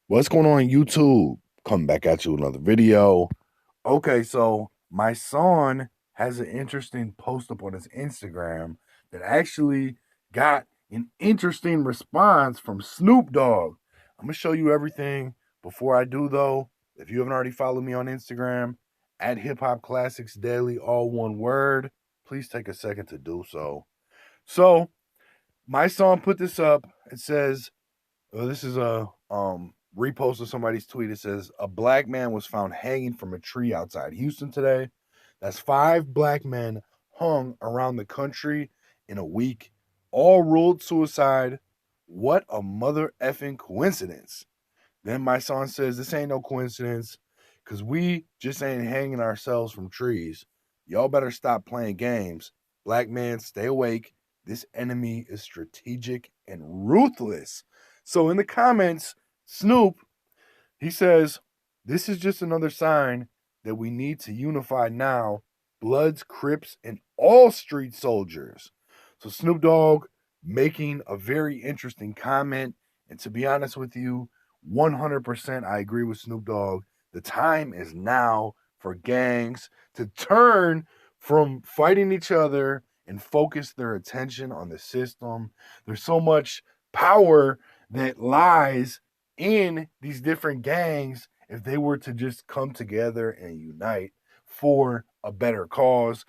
What's going on, YouTube? Coming back at you with another video. Okay, so my son has an interesting post up on his Instagram that actually got an interesting response from Snoop Dogg. I'm gonna show you everything. Before I do, though, if you haven't already followed me on Instagram at Hip Hop Classics Daily, all one word, please take a second to do so. So my son put this up. It says, this is a repost of somebody's tweet. It says a black man was found hanging from a tree outside Houston today. That's 5 black men hung around the country in a week, all ruled suicide. What a mother effing coincidence. Then my son says this ain't no coincidence because we just ain't hanging ourselves from trees. Y'all better stop playing games. Black man, stay awake. This enemy is strategic and ruthless. So in the comments, Snoop, he says, this is just another sign that we need to unify now. Bloods, Crips, and all street soldiers. So Snoop Dogg making a very interesting comment. And to be honest with you, 100% I agree with Snoop Dogg. The time is now for gangs to turn from fighting each other and focus their attention on the system. There's so much power that lies in these different gangs if they were to just come together and unite for a better cause.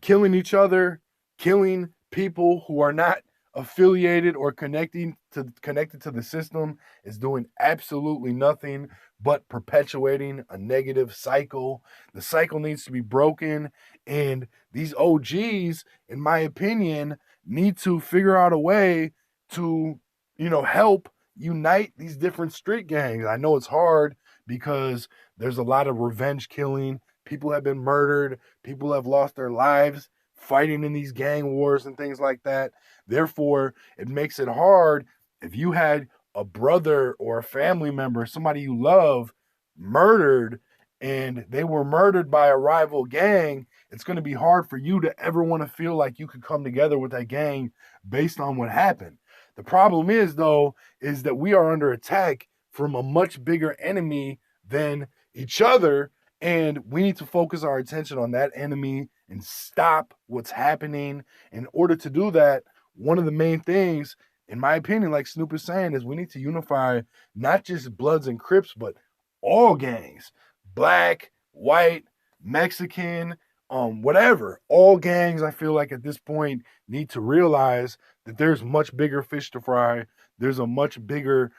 Killing each other, killing people who are not affiliated or connected to the system is doing absolutely nothing but perpetuating a negative cycle. The cycle needs to be broken, and these OGs, in my opinion, need to figure out a way to, help unite these different street gangs. I know it's hard because there's a lot of revenge killing. People have been murdered, people have lost their lives fighting in these gang wars and things like that. Therefore, it makes it hard if you had a brother or a family member, somebody you love, murdered, and they were murdered by a rival gang. It's going to be hard for you to ever want to feel like you could come together with that gang based on what happened. The problem is, though, is that we are under attack from a much bigger enemy than each other, and we need to focus our attention on that enemy and stop what's happening. In order to do that, one of the main things, in my opinion, like Snoop is saying, is we need to unify not just Bloods and Crips, but all gangs, black, white, Mexican, whatever. All gangs, I feel like at this point, need to realize that there's much bigger fish to fry. There's a much bigger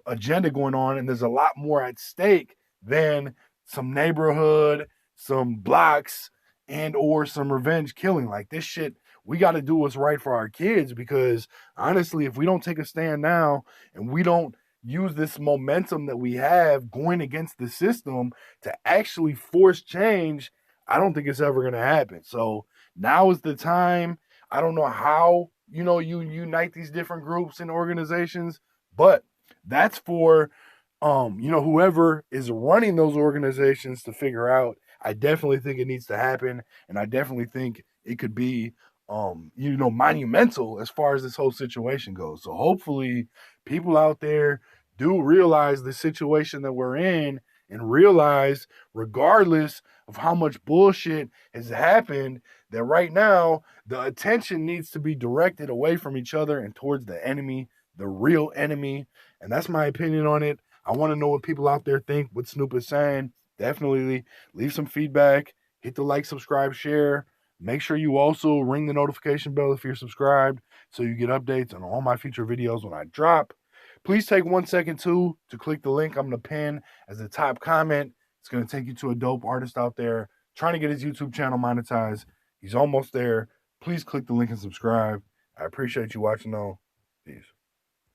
agenda going on, and there's a lot more at stake than some neighborhood, some blocks, and or some revenge killing. Like this shit, we got to do what's right for our kids, because honestly, if we don't take a stand now and we don't use this momentum that we have going against the system to actually force change, I don't think it's ever going to happen. So now is the time. I don't know how, you unite these different groups and organizations, but that's for whoever is running those organizations to figure out. I definitely think it needs to happen, and I definitely think it could be monumental as far as this whole situation goes. So hopefully people out there do realize the situation that we're in, and realize, regardless of how much bullshit has happened, that right now the attention needs to be directed away from each other and towards the enemy, the real enemy. And that's my opinion on it. I want to know what people out there think, what Snoop is saying. Definitely leave some feedback. Hit the like, subscribe, share. Make sure you also ring the notification bell if you're subscribed so you get updates on all my future videos when I drop. Please take 1 second too to click the link I'm going to pin as the top comment. It's going to take you to a dope artist out there trying to get his YouTube channel monetized. He's almost there. Please click the link and subscribe. I appreciate you watching though. Peace.